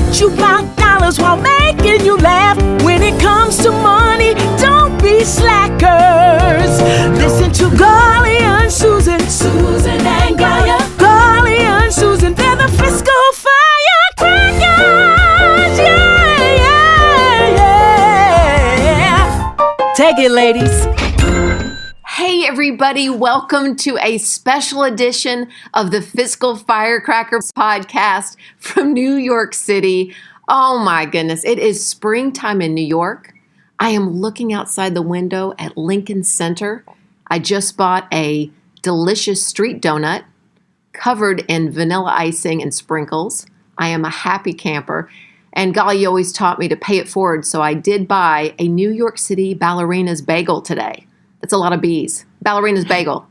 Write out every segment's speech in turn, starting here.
teach you about dollars while making you laugh. When it comes to money, don't be slackers. Listen to Galia and Susan, Susan and Galia. Galia and Susan, they're the Fiscal Firecrackers. Yeah. Take it, ladies. Hey everybody, welcome to a special edition of the Fiscal Firecrackers podcast from New York City. Oh my goodness, it is springtime in New York. I am looking outside the window at Lincoln Center. I just bought a delicious street donut covered in vanilla icing and sprinkles. I am a happy camper. And Galia always taught me to pay it forward, so I did buy a New York City ballerina's bagel today. That's a lot of B's. Ballerina's bagel.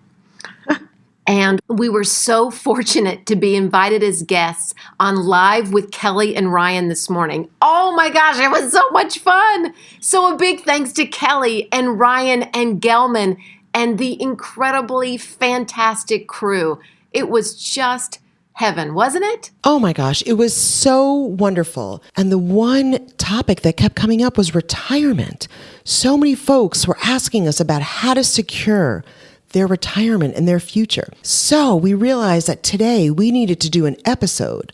And we were so fortunate to be invited as guests on Live with Kelly and Ryan this morning. Oh my gosh, it was so much fun. So a big thanks to Kelly and Ryan and Gelman and the incredibly fantastic crew. It was just heaven, wasn't it? Oh my gosh, it was so wonderful. And the one topic that kept coming up was retirement. So many folks were asking us about how to secure their retirement and their future. So we realized that today we needed to do an episode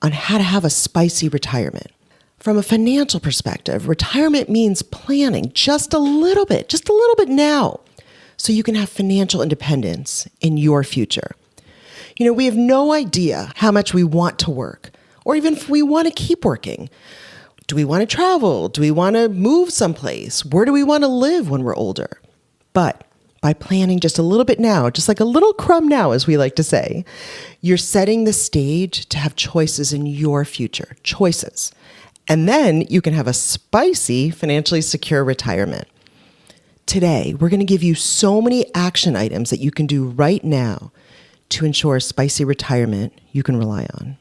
on how to have a spicy retirement. From a financial perspective, retirement means planning just a little bit now, so you can have financial independence in your future. You know, we have no idea how much we want to work, or even if we want to keep working. Do we want to travel? Do we want to move someplace? Where do we want to live when we're older? But by planning just a little bit now, just like a little crumb now, as we like to say, you're setting the stage to have choices in your future, choices. And then you can have a spicy, financially secure retirement. Today, we're going to give you so many action items that you can do right now to ensure a spicy retirement you can rely on.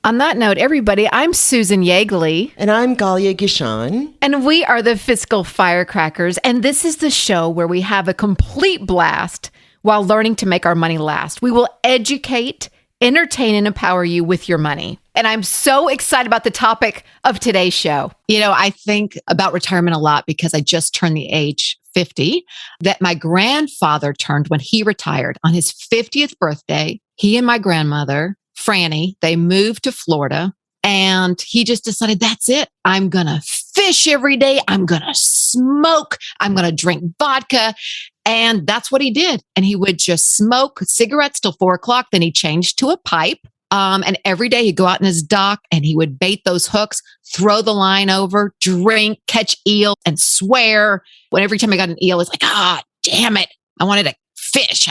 On that note, everybody, I'm Susan Yeagley. And I'm Galia Gishan. And we are the Fiscal Firecrackers. And this is the show where we have a complete blast while learning to make our money last. We will educate, entertain, and empower you with your money. And I'm so excited about the topic of today's show. You know, I think about retirement a lot because I just turned the age 50 that my grandfather turned when he retired. On his 50th birthday, he and my grandmother, Franny, they moved to Florida and he just decided, that's it. I'm going to fish every day. I'm going to smoke. I'm going to drink vodka. And that's what he did. And he would just smoke cigarettes till 4:00. Then he changed to a pipe. And every day he'd go out in his dock and he would bait those hooks, throw the line over, drink, catch eel, and swear. When every time I got an eel, it's like, damn it, I wanted to fish.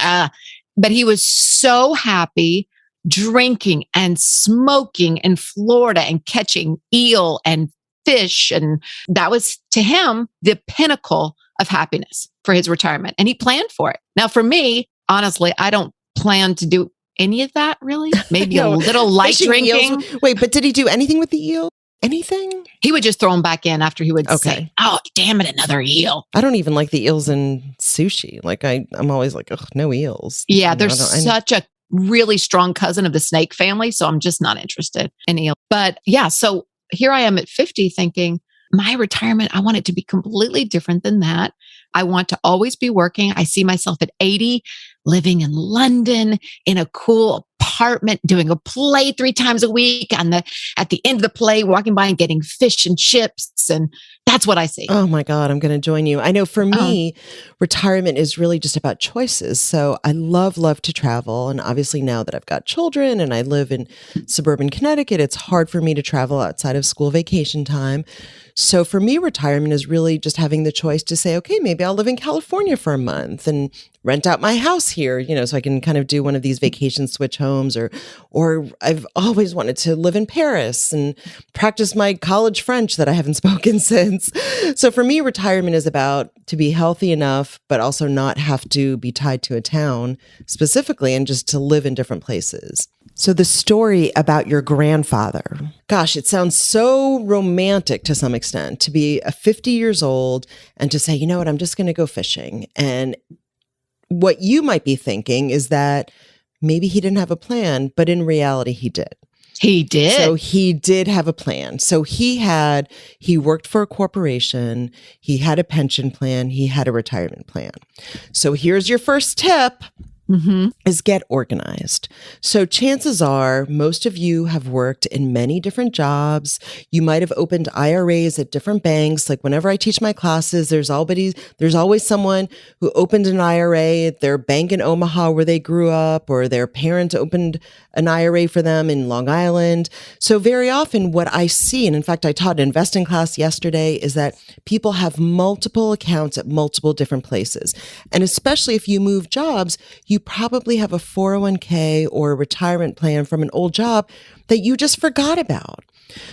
But he was so happy drinking and smoking in Florida and catching eel and fish. And that was, to him, the pinnacle of happiness for his retirement. And he planned for it. Now, for me, honestly, I don't plan to do any of that, really. Maybe a little light drinking. Eels. Wait, but did he do anything with the eel? Anything? He would just throw them back in after he would say, oh, damn it, another eel. I don't even like the eels in sushi. Like I'm always like, ugh, no eels. Yeah, there's such a really strong cousin of the snake family. So I'm just not interested in eel. But yeah, so here I am at 50 thinking, my retirement, I want it to be completely different than that. I want to always be working. I see myself at 80, living in London in a cool apartment, doing a play 3 times a week. At the end of the play, walking by and getting fish and chips. And that's what I see. Oh my God, I'm going to join you. I know for me, retirement is really just about choices. So I love to travel. And obviously now that I've got children and I live in suburban Connecticut, it's hard for me to travel outside of school vacation time. So for me, retirement is really just having the choice to say, okay, maybe I'll live in California for a month and rent out my house here, so I can kind of do one of these vacation switch homes, or I've always wanted to live in Paris and practice my college French that I haven't spoken since. So for me, retirement is about to be healthy enough, but also not have to be tied to a town specifically and just to live in different places. So the story about your grandfather, gosh, it sounds so romantic to some extent to be 50 years old and to say, you know what, I'm just going to go fishing. And what you might be thinking is that maybe he didn't have a plan, but in reality, he did. He did. So he did have a plan. So he worked for a corporation. He had a pension plan. He had a retirement plan. So here's your first tip. Is get organized. So chances are most of you have worked in many different jobs. You might have opened IRAs at different banks. Like whenever I teach my classes, there's always someone who opened an IRA at their bank in Omaha where they grew up, or their parents opened an IRA for them in Long Island. So very often what I see, and in fact, I taught an investing class yesterday, is that people have multiple accounts at multiple different places. And especially if you move jobs, you probably have a 401k or a retirement plan from an old job that you just forgot about.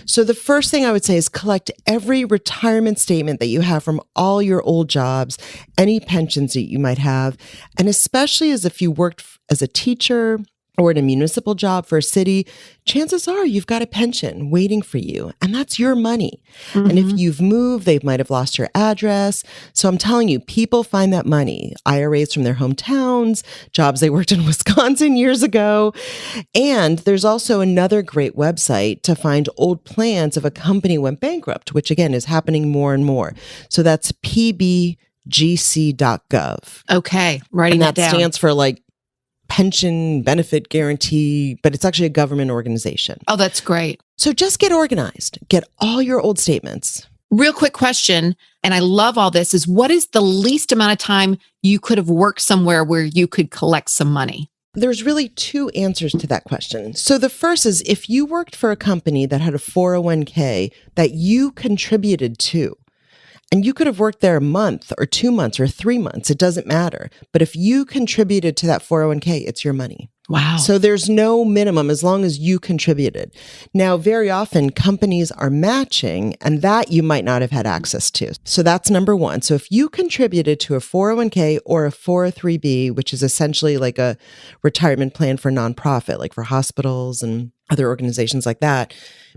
So the first thing I would say is collect every retirement statement that you have from all your old jobs, any pensions that you might have, and especially as if you worked as a teacher or in a municipal job for a city, chances are you've got a pension waiting for you, and that's your money. And if you've moved, they might have lost your address. So I'm telling you, people find that money, IRAs from their hometowns, jobs they worked in Wisconsin years ago. And there's also another great website to find old plans if a company went bankrupt, which again is happening more and more. So that's pbgc.gov. Okay, writing And that down. stands for like pension benefit guarantee, but it's actually a government organization. Oh, that's great. So just get organized. Get all your old statements. Real quick question, and I love all this, is what is the least amount of time you could have worked somewhere where you could collect some money? There's really two answers to that question. So the first is if you worked for a company that had a 401k that you contributed to, and you could have worked there a month or 2 months or 3 months, it doesn't matter. But if you contributed to that 401k, it's your money. Wow. So there's no minimum as long as you contributed. Now, very often companies are matching, and that you might not have had access to. So that's number one. So if you contributed to a 401k or a 403b, which is essentially like a retirement plan for nonprofit, like for hospitals and other organizations like that.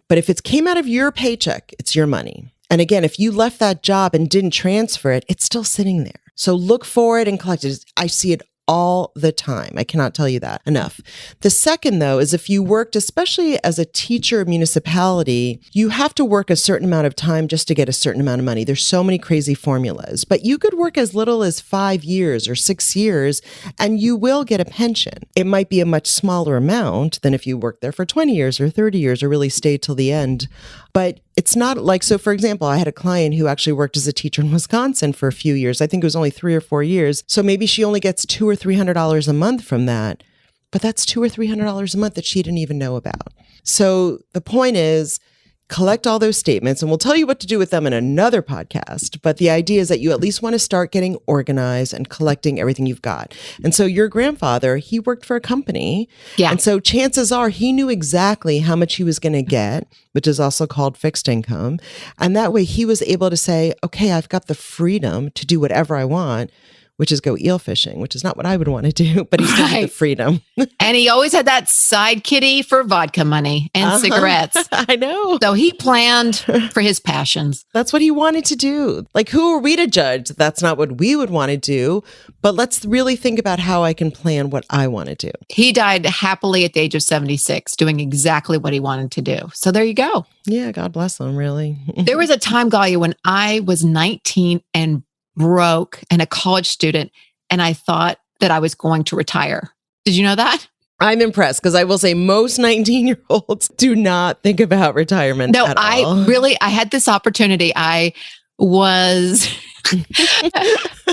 But if it came out of your paycheck, it's your money. And again, if you left that job and didn't transfer it, it's still sitting there. So look for it and collect it. I see it all the time. I cannot tell you that enough. The second, though, is if you worked, especially as a teacher municipality, you have to work a certain amount of time just to get a certain amount of money. There's so many crazy formulas, but you could work as little as 5 years or 6 years and you will get a pension. It might be a much smaller amount than if you worked there for 20 years or 30 years or really stayed till the end. But it's not like, so for example, I had a client who actually worked as a teacher in Wisconsin for a few years. I think it was only 3 or 4 years. So maybe she only gets $200 or $300 a month from that. But that's $200 or $300 a month that she didn't even know about. So the point is, collect all those statements, and we'll tell you what to do with them in another podcast. But the idea is that you at least want to start getting organized and collecting everything you've got. And so your grandfather, he worked for a company. Yeah. And so chances are he knew exactly how much he was going to get, which is also called fixed income. And that way he was able to say, okay, I've got the freedom to do whatever I want, which is go eel fishing, which is not what I would want to do, but he still had the freedom. And he always had that side kitty for vodka money and cigarettes. I know. So he planned for his passions. That's what he wanted to do. Like, who are we to judge? That's not what we would want to do. But let's really think about how I can plan what I want to do. He died happily at the age of 76, doing exactly what he wanted to do. So there you go. Yeah, God bless him, really. There was a time, Galia, when I was 19 and broke and a college student, and I thought that I was going to retire. Did you know that? I'm impressed because I will say most 19-year-olds do not think about retirement at all. I had this opportunity. I was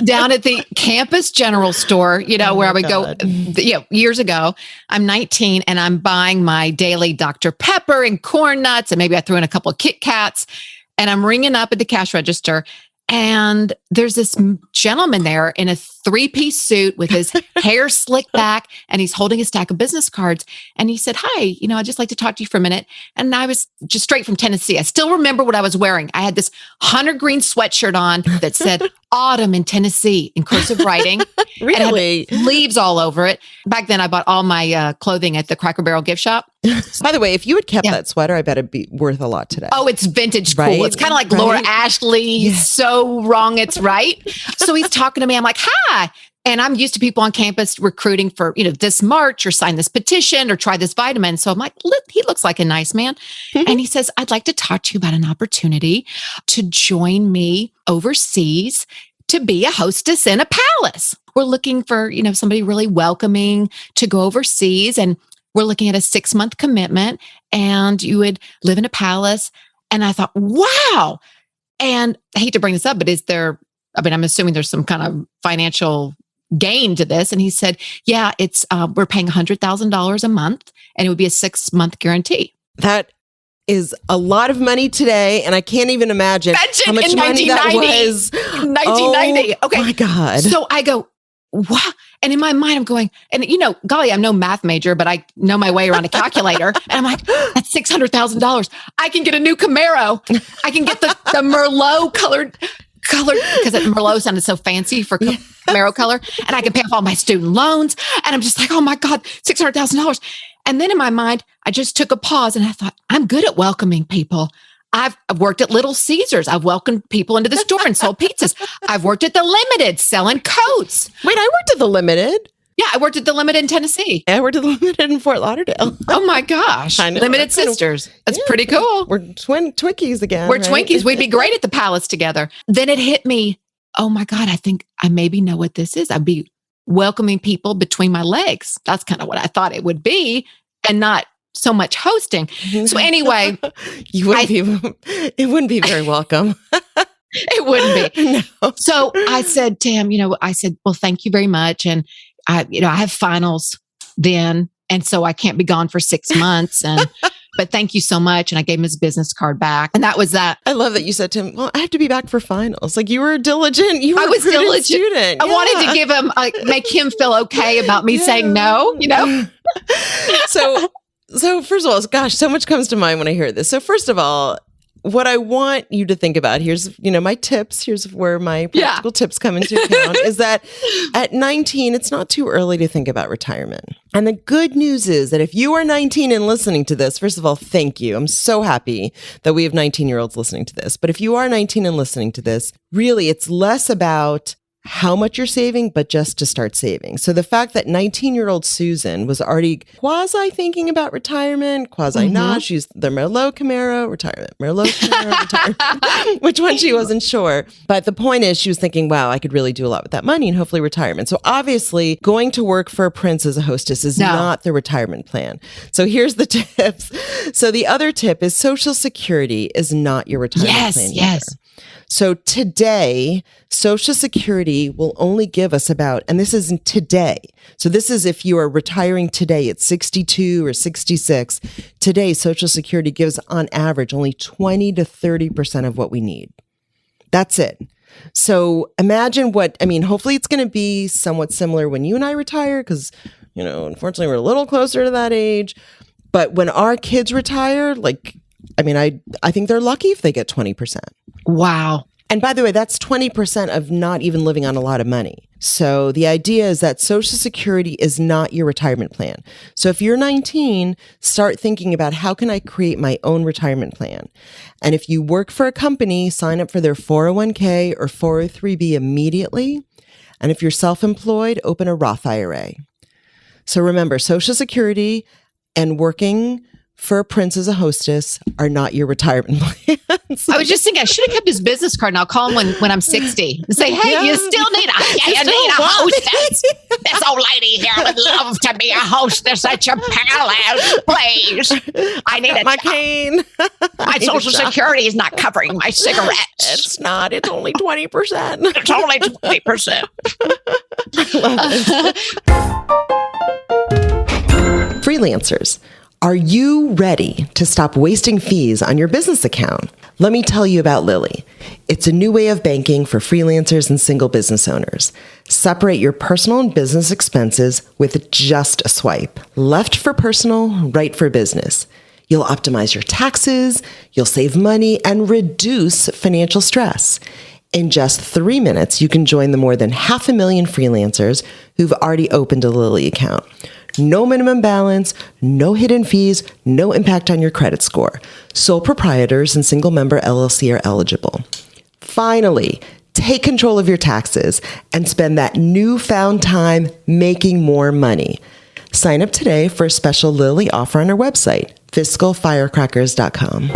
down at the campus general store, where I would go, years ago. I'm 19 and I'm buying my daily Dr. Pepper and corn nuts, and maybe I threw in a couple of Kit Kats, and I'm ringing up at the cash register. And there's this gentleman there in a 3-piece suit with his hair slicked back, and he's holding a stack of business cards. And he said, "Hi, I'd just like to talk to you for a minute." And I was just straight from Tennessee. I still remember what I was wearing. I had this hunter green sweatshirt on that said "Autumn in Tennessee" in cursive writing. Really? And it had leaves all over it. Back then, I bought all my clothing at the Cracker Barrel gift shop. By the way, if you had kept that sweater, I bet it'd be worth a lot today. Oh, it's vintage cool. Right? It's kind of like Laura Ashley. Yeah. So wrong, it's right. So he's talking to me. I'm like, "Hi." And I'm used to people on campus recruiting for, this march or sign this petition or try this vitamin. So I'm like, he looks like a nice man. And he says, I'd like to talk to you about an opportunity to join me overseas to be a hostess in a palace. We're looking for, somebody really welcoming to go overseas. And we're looking at a 6-month commitment, and you would live in a palace. And I thought, wow. And I hate to bring this up, but I'm assuming there's some kind of financial gain to this. And he said, yeah, it's, we're paying $100,000 a month, and it would be a 6-month guarantee. That is a lot of money today, and I can't even imagine how much money that was. 1990. Okay. Oh my God. So I go, what? And in my mind, I'm going, and golly, I'm no math major, but I know my way around a calculator. And I'm like, that's $600,000. I can get a new Camaro. I can get the Merlot colored, because Merlot sounded so fancy for Camaro color. And I can pay off all my student loans. And I'm just like, oh my God, $600,000. And then in my mind, I just took a pause and I thought, I'm good at welcoming people. I've worked at Little Caesars. I've welcomed people into the store and sold pizzas. I've worked at the Limited selling coats. Wait, I worked at the Limited. Yeah, I worked at the Limited in Tennessee. I worked at the Limited in Fort Lauderdale. Oh my gosh. I know. Limited Sisters. That's pretty cool. We're Twinkies again. We're right? Twinkies. We'd be great at the palace together. Then it hit me. Oh my God, I think I maybe know what this is. I'd be welcoming people between my legs. That's kind of what I thought it would be, and not so much hosting. So anyway, it wouldn't be very welcome. It wouldn't be. No. So I said to him, well, thank you very much. And I have finals then. And so I can't be gone for 6 months. But thank you so much. And I gave him his business card back. And that was that. I love that you said to him, well, I have to be back for finals. Like, you were diligent. I was diligent student. I wanted to give him, make him feel okay about me saying no, So first of all, gosh, so much comes to mind when I hear this. So first of all, what I want you to think about, here's, my tips. Here's where my practical tips come into account, is that at 19, it's not too early to think about retirement. And the good news is that if you are 19 and listening to this, first of all, thank you. I'm so happy that we have 19-year-olds listening to this. But if you are 19 and listening to this, really, it's less about how much you're saving, but just to start saving. So the fact that 19-year-old Susan was already quasi thinking about retirement, quasi not, she's the Merlot Camaro, retirement, which one she wasn't sure. But the point is, she was thinking, wow, I could really do a lot with that money and hopefully retirement. So obviously going to work for a prince as a hostess is not the retirement plan. So here's the tips. So the other tip is Social Security is not your retirement plan. Yes. So today, Social Security will only give us about, and this isn't today. So this is if you are retiring today at 62 or 66. Today, Social Security gives on average only 20 to 30% of what we need. That's it. So imagine hopefully it's going to be somewhat similar when you and I retire, because, unfortunately we're a little closer to that age. But when our kids retire, I think they're lucky if they get 20%. Wow. And by the way, that's 20% of not even living on a lot of money. So the idea is that Social Security is not your retirement plan. So if you're 19, start thinking about, how can I create my own retirement plan? And if you work for a company, sign up for their 401k or 403b immediately. And if you're self-employed, open a Roth IRA. So remember, Social Security and working for a prince as a hostess are not your retirement plans. I was just thinking I should have kept his business card, and I'll call him when I'm 60 and say, hey, you still need a hostess. This old lady here would love to be a hostess at your palace, please. I need my cane. My Social Security is not covering my cigarettes. It's not. It's only 20%. It's only 20%. Freelancers, are you ready to stop wasting fees on your business account? Let me tell you about Lily. It's a new way of banking for freelancers and single business owners. Separate your personal and business expenses with just a swipe. Left for personal, right for business. You'll optimize your taxes, you'll save money, and reduce financial stress. In just 3 minutes, you can join the more than 500,000 freelancers who've already opened a Lily account. No minimum balance, no hidden fees, no impact on your credit score. Sole proprietors and single member LLC are eligible. Finally, Take control of your taxes and spend that newfound time making more money. Sign up today for a special Lily offer on our website, fiscalfirecrackers.com.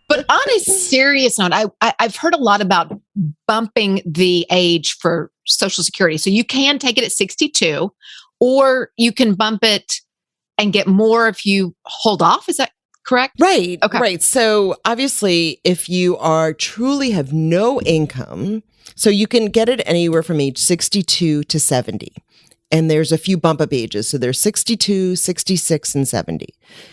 But on a serious note, I've heard a lot about bumping the age for Social Security. So you can take it at 62, or you can bump it and get more if you hold off. Is that correct? Right. Okay. Right. So obviously, if you are truly have no income, so you can get it anywhere from age 62 to 70. And there's a few bump up ages. So there's 62, 66, and 70.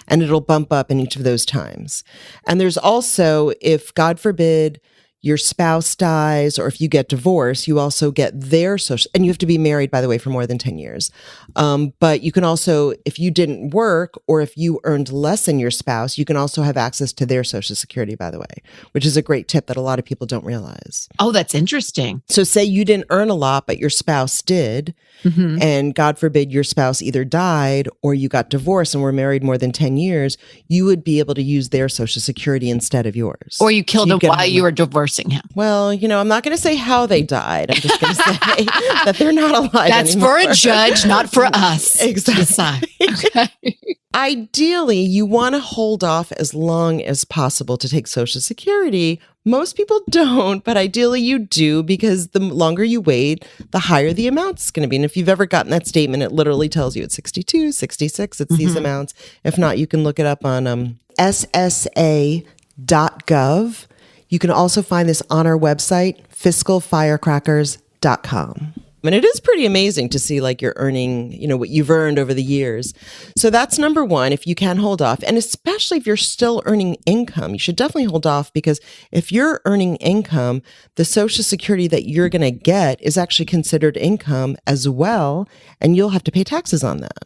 And it'll bump up in each of those times. And there's also, if God forbid, your spouse dies, or if you get divorced, you also get their social, and you have to be married, by the way, for more than 10 years. But you can also, if you didn't work, or if you earned less than your spouse, you can also have access to their Social Security, by the way, which is a great tip that a lot of people don't realize. Oh, that's interesting. So say you didn't earn a lot, but your spouse did, and God forbid your spouse either died or you got divorced and were married more than 10 years, you would be able to use their Social Security instead of yours. Or you killed him while you were divorcing him. Well, I'm not going to say how they died. I'm just going to say that they're not alive That's anymore. for a judge, not for us. Exactly. Okay. Ideally, you want to hold off as long as possible to take Social Security. Most people don't, but ideally you do, because the longer you wait, the higher the amount's going to be. And if you've ever gotten that statement, it literally tells you it's 62, 66, it's these amounts. If not, you can look it up on ssa.gov. You can also find this on our website, fiscalfirecrackers.com. And it is pretty amazing to see like you're earning, what you've earned over the years. So that's number one, if you can hold off. And especially if you're still earning income, you should definitely hold off, because if you're earning income, the Social Security that you're going to get is actually considered income as well. And you'll have to pay taxes on that.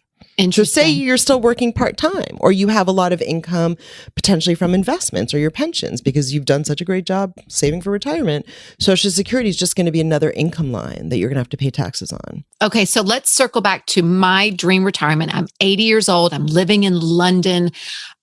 So say you're still working part-time, or you have a lot of income potentially from investments or your pensions because you've done such a great job saving for retirement. Social Security is just going to be another income line that you're going to have to pay taxes on. Okay, so let's circle back to my dream retirement. I'm 80 years old. I'm living in London,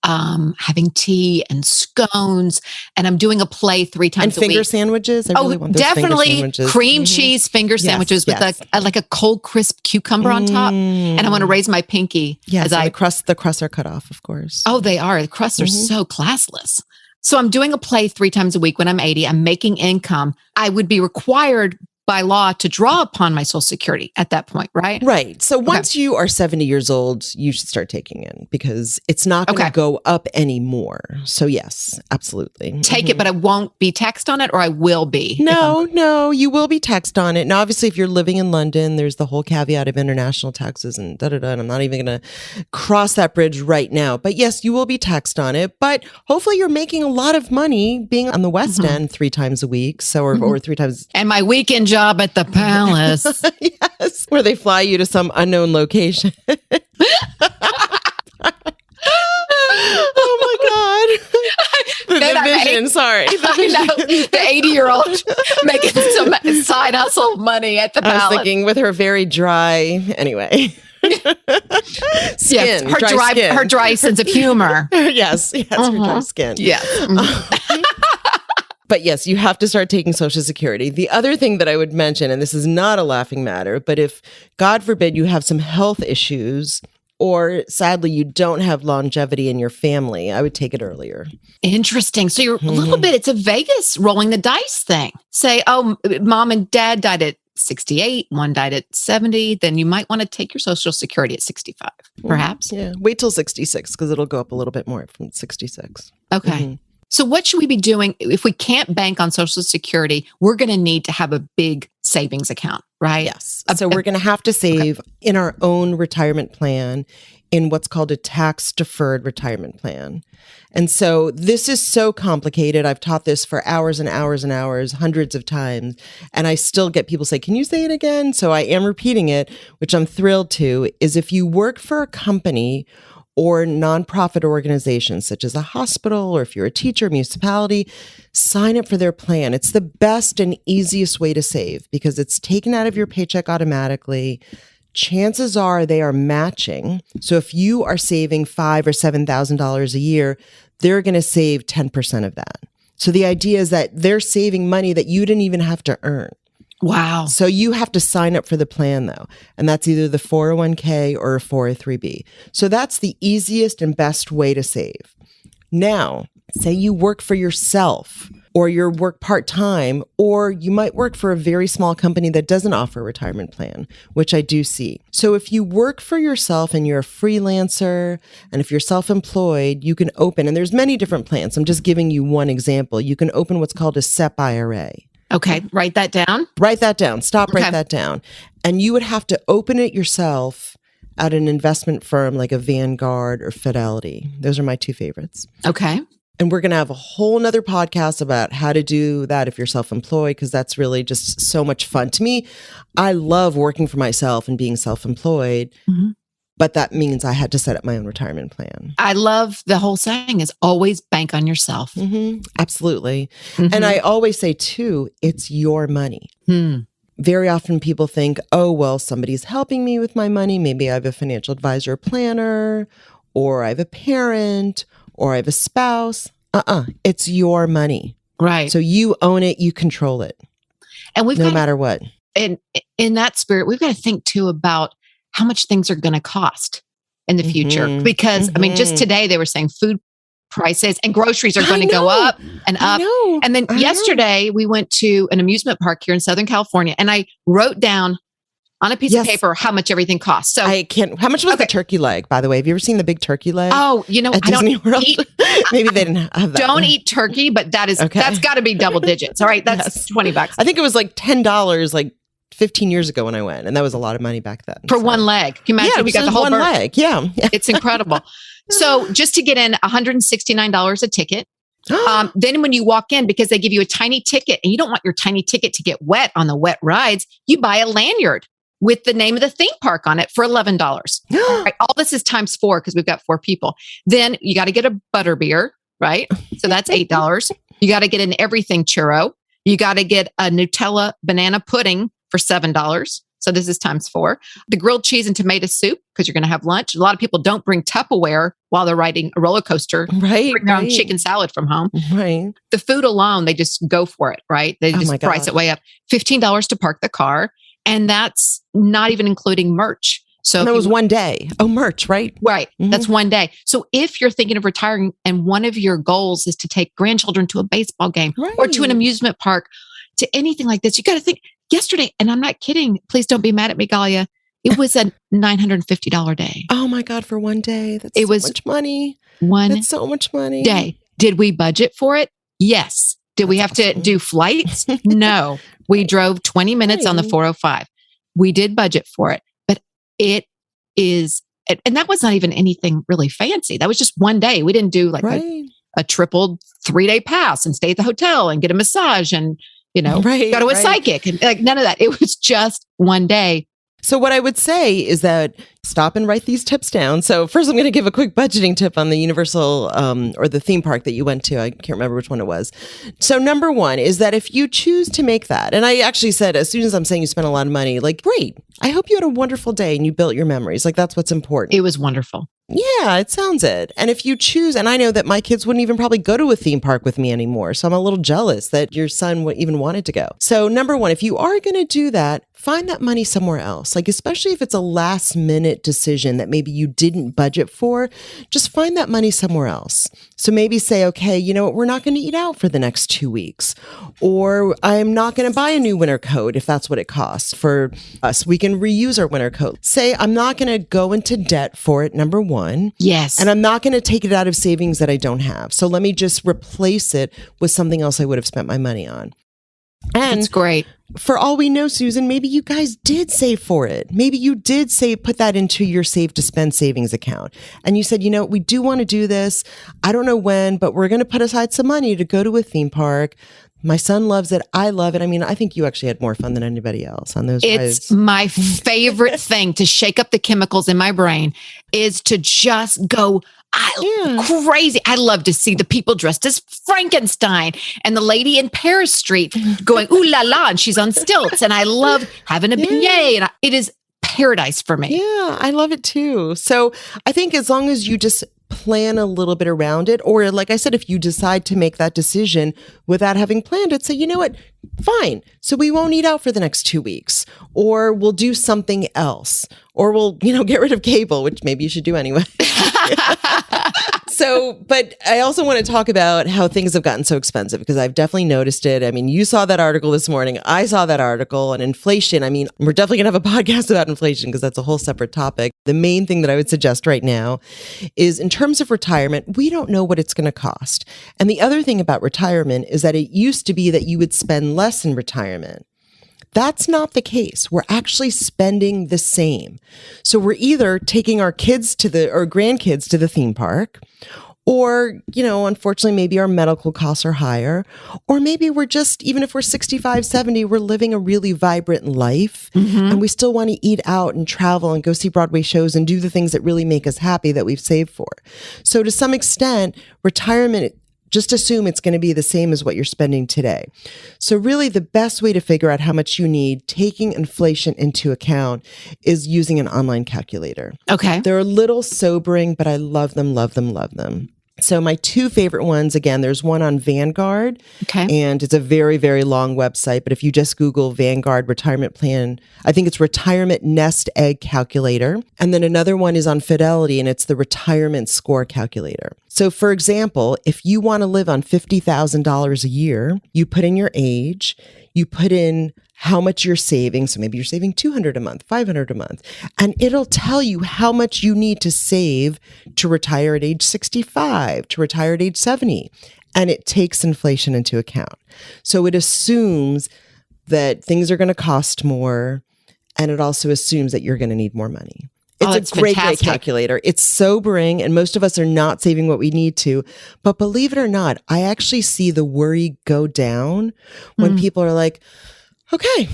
having tea and scones, and I'm doing a play 3 times a week. And finger sandwiches? I really want those definitely finger sandwiches. cream cheese finger sandwiches with like a cold, crisp cucumber on top. And I want to raise my pinky. Yes, the crusts are cut off, of course. Oh, they are. The crusts are so classless. So I'm doing a play 3 times a week when I'm 80. I'm making income. I would be required by law to draw upon my Social Security at that point, right? Right. So once you are 70 years old, you should start taking it, because it's not going to go up anymore. So yes, absolutely. Take it, but I won't be taxed on it, or I will be? No, you will be taxed on it. Now, obviously, if you're living in London, there's the whole caveat of international taxes and and I'm not even going to cross that bridge right now. But yes, you will be taxed on it. But hopefully you're making a lot of money being on the West End 3 times a week. So, or 3 times. And my weekend job at the palace. Yes, where they fly you to some unknown location. Oh my God. The vision, sorry. I know, the 80-year-old making some side hustle money at the palace. I was thinking with her very dry, anyway. Skin, her dry sense of humor. yes, her dry skin. Yes. But yes, you have to start taking Social Security. The other thing that I would mention, and this is not a laughing matter, but if, God forbid, you have some health issues, or sadly you don't have longevity in your family, I would take it earlier. Interesting. So you're a little bit, it's a Vegas rolling the dice thing. Say, oh, mom and dad died at 68, one died at 70, then you might want to take your Social Security at 65, perhaps. Yeah. Wait till 66, because it'll go up a little bit more from 66. Okay. So what should we be doing if we can't bank on Social Security? We're going to need to have a big savings account, right? Yes. So we're going to have to save in our own retirement plan in what's called a tax deferred retirement plan. And so this is so complicated. I've taught this for hours and hours and hours, hundreds of times. And I still get people say, can you say it again? So I am repeating it, which I'm thrilled to, is if you work for a company or nonprofit organizations such as a hospital, or if you're a teacher, municipality, sign up for their plan. It's the best and easiest way to save because it's taken out of your paycheck automatically. Chances are they are matching. So if you are saving $5,000 or $7,000 a year, they're going to save 10% of that. So the idea is that they're saving money that you didn't even have to earn. Wow. So you have to sign up for the plan though. And that's either the 401k or a 403b. So that's the easiest and best way to save. Now, say you work for yourself or you work part-time, or you might work for a very small company that doesn't offer a retirement plan, which I do see. So if you work for yourself and you're a freelancer, and if you're self-employed, you can open, and there's many different plans. I'm just giving you one example. You can open what's called a SEP IRA. Okay. Write that down. Write that down. Write that down. And you would have to open it yourself at an investment firm like a Vanguard or Fidelity. Those are my two favorites. Okay. And we're going to have a whole nother podcast about how to do that if you're self-employed, because that's really just so much fun. To me, I love working for myself and being self-employed, but that means I had to set up my own retirement plan. I love the whole saying is always bank on yourself. Absolutely. And I always say too, it's your money. Very often people think, oh, well, somebody's helping me with my money. Maybe I have a financial advisor or planner, or I have a parent, or I have a spouse. It's your money. Right. So you own it, you control it. And we've no matter what. And in that spirit, we've got to think too about how much things are going to cost in the future. Because I mean, just today they were saying food prices and groceries are going to go up and up. And then yesterday we went to an amusement park here in Southern California, and I wrote down on a piece of paper how much everything costs. So how much was the turkey leg, by the way? Have you ever seen the big turkey leg? Oh, you know, at Disney World? Maybe they didn't have that. Don't eat turkey, but that's got to be double digits. All right, that's $20. I think it was like $10 like 15 years ago when I went, and that was a lot of money back then. For one leg. Can you imagine? We got the whole one leg. Yeah. It's incredible. So just to get in, $169 a ticket. Then when you walk in, because they give you a tiny ticket and you don't want your tiny ticket to get wet on the wet rides, you buy a lanyard with the name of the theme park on it for $11. Right? All this is times 4 because we've got 4 people. Then you got to get a butterbeer, right? So that's $8. You got to get an everything churro. You got to get a Nutella banana pudding for $7. So this is times 4. The grilled cheese and tomato soup, because you're going to have lunch. A lot of people don't bring Tupperware while they're riding a roller coaster. Right. Bring their own chicken salad from home. Right. The food alone, they just go for it, right? They just price it way up. $15 to park the car. And that's not even including merch. So that was one day. Oh, merch, right? Right. That's one day. So if you're thinking of retiring and one of your goals is to take grandchildren to a baseball game or to an amusement park, to anything like this, you got to think yesterday, and I'm not kidding. Please don't be mad at me, Galia. It was a $950 day. Oh my God, for one day. That's so much money. That's so much money. Day. Did we budget for it? Yes. Did we have to do flights? No. We drove 20 minutes on the 405. We did budget for it, but it is, and that was not even anything really fancy. That was just one day. We didn't do like a triple 3-day pass and stay at the hotel and get a massage and, you know, go to a psychic and like none of that. It was just one day. So what I would say is that stop and write these tips down. So first I'm going to give a quick budgeting tip on the Universal or the theme park that you went to. I can't remember which one it was. So number 1 is that if you choose to make that, and I actually said, as soon as I'm saying you spent a lot of money, like, great, I hope you had a wonderful day and you built your memories. Like that's what's important. It was wonderful. Yeah, it sounds it. And if you choose, and I know that my kids wouldn't even probably go to a theme park with me anymore. So I'm a little jealous that your son even wanted to go. So number 1, if you are going to do that, find that money somewhere else. Like, especially if it's a last minute decision that maybe you didn't budget for, just find that money somewhere else. So maybe say, okay, you know what? We're not going to eat out for the next 2 weeks, or I'm not going to buy a new winter coat if that's what it costs for us. We can reuse our winter coat. Say, I'm not going to go into debt for it. Number 1. Yes. And I'm not going to take it out of savings that I don't have. So let me just replace it with something else I would have spent my money on. And that's great. For all we know, Susan, maybe you guys did save for it. Maybe you did put that into your save to spend savings account. And you said, you know, we do want to do this. I don't know when, but we're going to put aside some money to go to a theme park. My son loves it. I love it. I mean, I think you actually had more fun than anybody else on those rides. It's my favorite thing to shake up the chemicals in my brain is to just go crazy. I love to see the people dressed as Frankenstein and the lady in Paris Street going, ooh la la, and she's on stilts. And I love having a beignet. And it is paradise for me. Yeah, I love it too. So I think as long as you just plan a little bit around it. Or like I said, if you decide to make that decision without having planned it, say, you know what, fine. So we won't eat out for the next 2 weeks, or we'll do something else, or we'll, get rid of cable, which maybe you should do anyway. So, but I also want to talk about how things have gotten so expensive, because I've definitely noticed it. I mean, you saw that article this morning. I saw that article, and inflation. I mean, we're definitely going to have a podcast about inflation because that's a whole separate topic. The main thing that I would suggest right now is, in terms of retirement, we don't know what it's going to cost. And the other thing about retirement is that it used to be that you would spend less in retirement. That's not the case. We're actually spending the same. So we're either taking our kids or grandkids to the theme park, or, unfortunately, maybe our medical costs are higher, or maybe we're just, even if we're 65, 70, we're living a really vibrant life, and we still want to eat out and travel and go see Broadway shows and do the things that really make us happy that we've saved for. So to some extent, retirement, just assume it's going to be the same as what you're spending today. So really, the best way to figure out how much you need, taking inflation into account, is using an online calculator. Okay. They're a little sobering, but I love them, love them, love them. So my two favorite ones, again, there's one on Vanguard, and it's a very, very long website. But if you just Google Vanguard retirement plan, I think it's retirement nest egg calculator. And then another one is on Fidelity, and it's the retirement score calculator. So for example, if you want to live on $50,000 a year, you put in your age, you put in how much you're saving. So maybe you're saving $200 a month, $500 a month, and it'll tell you how much you need to save to retire at age 65, to retire at age 70. And it takes inflation into account. So it assumes that things are going to cost more, and it also assumes that you're going to need more money. It's a great calculator. It's sobering, and most of us are not saving what we need to. But believe it or not, I actually see the worry go down when people are like, okay,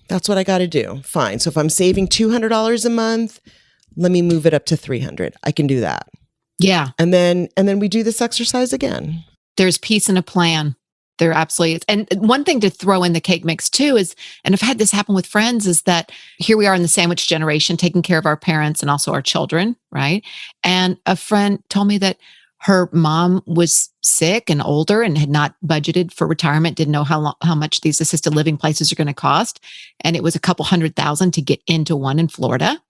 that's what I got to do. Fine. So if I'm saving $200 a month, let me move it up to $300. I can do that. Yeah. And then we do this exercise again. There's peace in a plan. There absolutely is. And one thing to throw in the cake mix too is, and I've had this happen with friends, is that here we are in the sandwich generation, taking care of our parents and also our children, right? And a friend told me that her mom was sick and older and had not budgeted for retirement, didn't know how much these assisted living places are going to cost. And it was a couple $100,000 to get into one in Florida,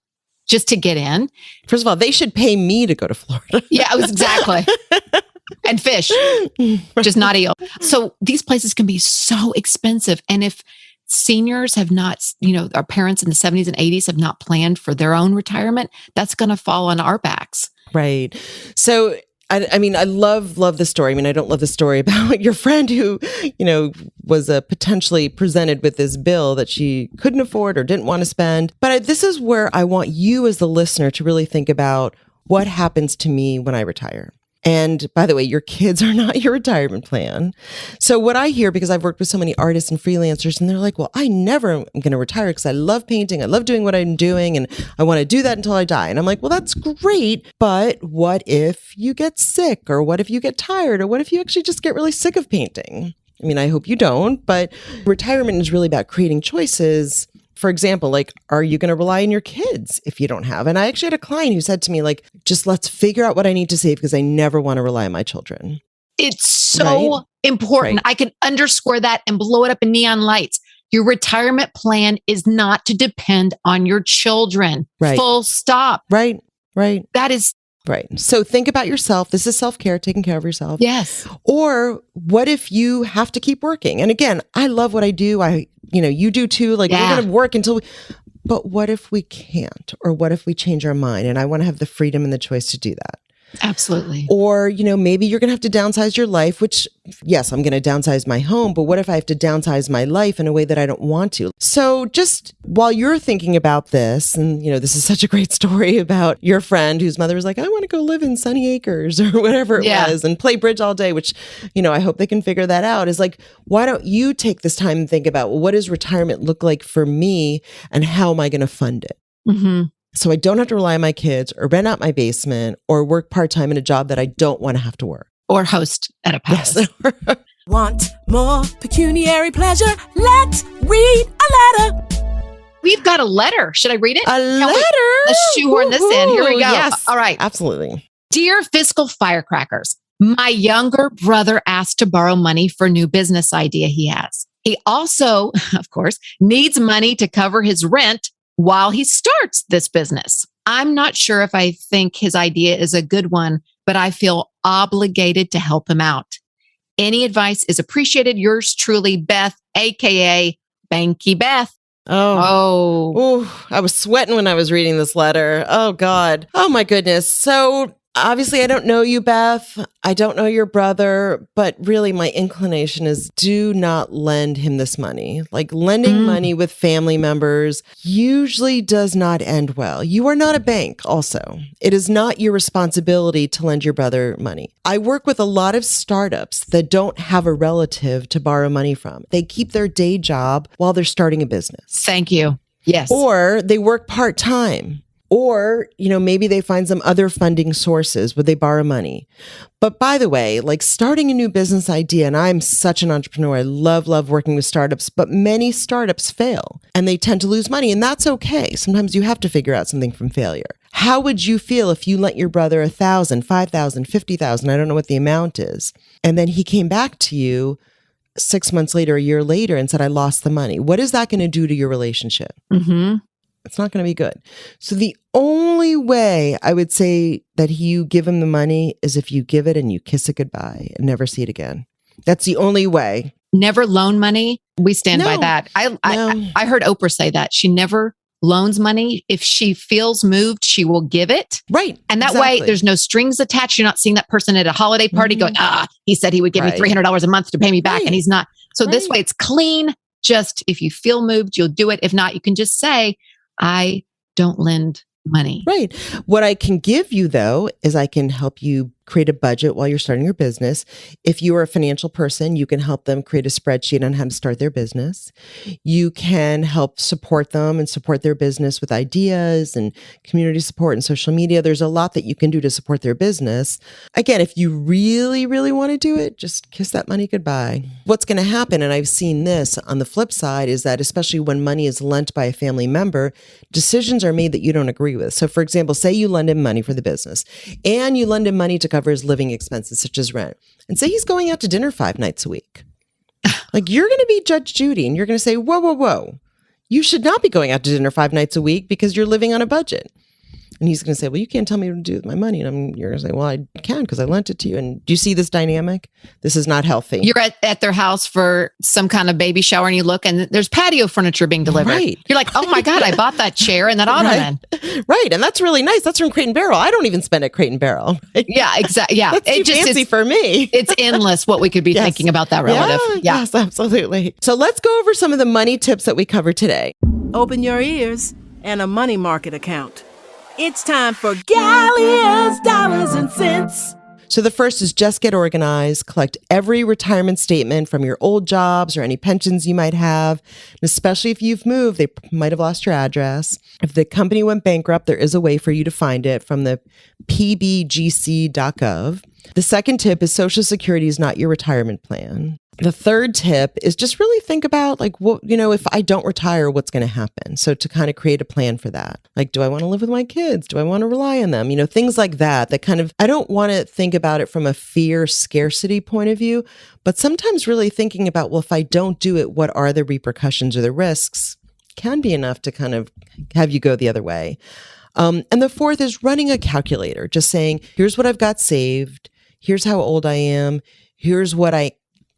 just to get in. First of all, they should pay me to go to Florida. Yeah, it was exactly. And fish, just not eel. So these places can be so expensive. And if seniors have not, our parents in the 70s and 80s have not planned for their own retirement, that's going to fall on our backs. Right. So I mean, I love the story. I mean, I don't love the story about your friend who, was potentially presented with this bill that she couldn't afford or didn't want to spend. But this is where I want you as the listener to really think about what happens to me when I retire. And by the way, your kids are not your retirement plan. So what I hear, because I've worked with so many artists and freelancers, and they're like, well, I never am going to retire because I love painting. I love doing what I'm doing, and I want to do that until I die. And I'm like, well, that's great. But what if you get sick, or what if you get tired, or what if you actually just get really sick of painting? I mean, I hope you don't, but retirement is really about creating choices. For example, like, are you going to rely on your kids if you don't have? And I actually had a client who said to me, like, just let's figure out what I need to save because I never want to rely on my children. It's so important. Right. I can underscore that and blow it up in neon lights. Your retirement plan is not to depend on your children. Right. Full stop. Right. That is right. So think about yourself. This is self-care, taking care of yourself. Yes. Or what if you have to keep working? And again, I love what I do. You do too. Like, we're going to work until but what if we can't? Or what if we change our mind? And I want to have the freedom and the choice to do that. Absolutely. Or, maybe you're going to have to downsize your life, which, yes, I'm going to downsize my home, but what if I have to downsize my life in a way that I don't want to? So just while you're thinking about this, and, this is such a great story about your friend whose mother was like, I want to go live in Sunny Acres or whatever it was and play bridge all day, which, I hope they can figure that out, is like, why don't you take this time and think about, well, what does retirement look like for me and how am I going to fund it? Mm-hmm. So I don't have to rely on my kids or rent out my basement or work part-time in a job that I don't want to have to work. Or host at a palace. Yes. Want more pecuniary pleasure? Let's read a letter. We've got a letter. Should I read it? A letter? Let's shoehorn this in. Here we go. Yes. All right. Absolutely. Dear Fiscal Firecrackers, my younger brother asked to borrow money for a new business idea he has. He also, of course, needs money to cover his rent while he starts this business. I'm not sure if I think his idea is a good one, but I feel obligated to help him out. Any advice is appreciated. Yours truly, Beth, aka Banky Beth. Oh, I was sweating when I was reading this letter. Oh, God. Oh, my goodness. So obviously, I don't know you, Beth. I don't know your brother, but really my inclination is do not lend him this money. Like lending money with family members usually does not end well. You are not a bank also. It is not your responsibility to lend your brother money. I work with a lot of startups that don't have a relative to borrow money from. They keep their day job while they're starting a business. Thank you. Yes. Or they work part-time. Or, maybe they find some other funding sources where they borrow money. But by the way, like starting a new business idea, and I'm such an entrepreneur, I love working with startups, but many startups fail and they tend to lose money, and that's okay. Sometimes you have to figure out something from failure. How would you feel if you lent your brother $1,000, $5,000, $50,000, I don't know what the amount is, and then he came back to you 6 months later, a year later, and said, I lost the money? What is that going to do to your relationship? Mm-hmm. It's not going to be good. So the only way I would say that you give him the money is if you give it and you kiss it goodbye and never see it again. That's the only way. Never loan money. We stand by that. I heard Oprah say that. She never loans money. If she feels moved, she will give it. Right. And that way there's no strings attached. You're not seeing that person at a holiday party going, he said he would give me $300 a month to pay me back. And he's not. So this way it's clean. Just if you feel moved, you'll do it. If not, you can just say, I don't lend money. Right. What I can give you, though, is I can help you create a budget while you're starting your business. If you are a financial person, you can help them create a spreadsheet on how to start their business. You can help support them and support their business with ideas and community support and social media. There's a lot that you can do to support their business. Again, if you really, really want to do it, just kiss that money goodbye. What's going to happen, and I've seen this on the flip side, is that especially when money is lent by a family member, decisions are made that you don't agree with. So for example, say you lend him money for the business and you lend him money to cover his living expenses, such as rent. And say he's going out to dinner 5 nights a week. Like you're going to be Judge Judy and you're going to say, whoa. You should not be going out to dinner 5 nights a week because you're living on a budget. And he's going to say, well, you can't tell me what to do with my money. And you're going to say, well, I can because I lent it to you. And do you see this dynamic? This is not healthy. You're at their house for some kind of baby shower and you look and there's patio furniture being delivered. Right. You're like, oh my God, I bought that chair and that ottoman. Right. And that's really nice. That's from Crate and Barrel. I don't even spend at Crate and Barrel. Right? Yeah, exactly. Yeah. That's too fancy for me. It's endless what we could be thinking about that relative. Yeah. Yes, absolutely. So let's go over some of the money tips that we covered today. Open your ears and a money market account. It's time for Galia's Dollars and Cents. So the first is just get organized, collect every retirement statement from your old jobs or any pensions you might have. And especially if you've moved, they might have lost your address. If the company went bankrupt, there is a way for you to find it from the pbgc.gov. The second tip is Social Security is not your retirement plan. The third tip is just really think about like, what, if I don't retire, what's going to happen? So to kind of create a plan for that. Like, do I want to live with my kids? Do I want to rely on them? Things like that kind of, I don't want to think about it from a fear scarcity point of view, but sometimes really thinking about, well, if I don't do it, what are the repercussions or the risks can be enough to kind of have you go the other way. And the fourth is running a calculator, just saying, here's what I've got saved. Here's how old I am. Here's what I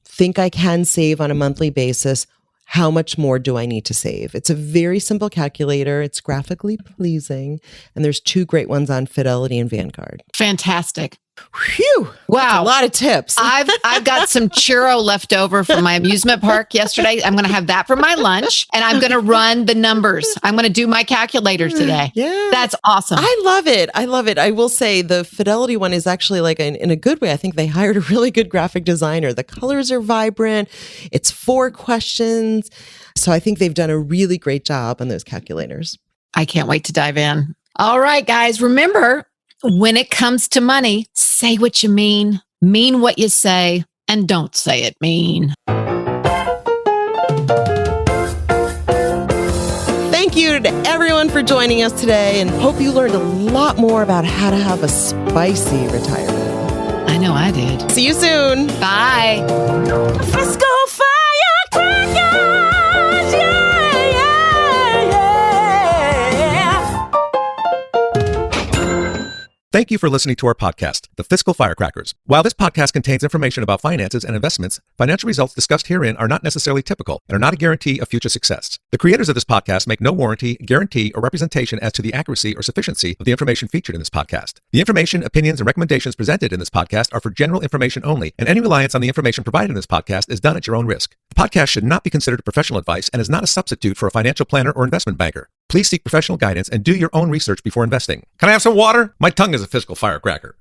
think I can save on a monthly basis. How much more do I need to save? It's a very simple calculator. It's graphically pleasing. And there's 2 great ones on Fidelity and Vanguard. Fantastic. Phew. Wow. A lot of tips. I've got some churro left over from my amusement park yesterday. I'm going to have that for my lunch and I'm going to run the numbers. I'm going to do my calculator today. Yeah. That's awesome. I love it. I will say the Fidelity one is actually like in a good way. I think they hired a really good graphic designer. The colors are vibrant. It's 4 questions. So I think they've done a really great job on those calculators. I can't wait to dive in. All right, guys, remember, when it comes to money, say what you mean what you say, and don't say it mean. Thank you to everyone everyone for joining us today, and hope you learned a lot more about how to have a spicy retirement. I know I did. See you soon. Bye. Fiscal Firecrackers! Yeah, yeah, yeah. Thank you for listening to our podcast, The Fiscal Firecrackers. While this podcast contains information about finances and investments, financial results discussed herein are not necessarily typical and are not a guarantee of future success. The creators of this podcast make no warranty, guarantee, or representation as to the accuracy or sufficiency of the information featured in this podcast. The information, opinions, and recommendations presented in this podcast are for general information only, and any reliance on the information provided in this podcast is done at your own risk. The podcast should not be considered professional advice and is not a substitute for a financial planner or investment banker. Please seek professional guidance and do your own research before investing. Can I have some water? My tongue is a fiscal firecracker.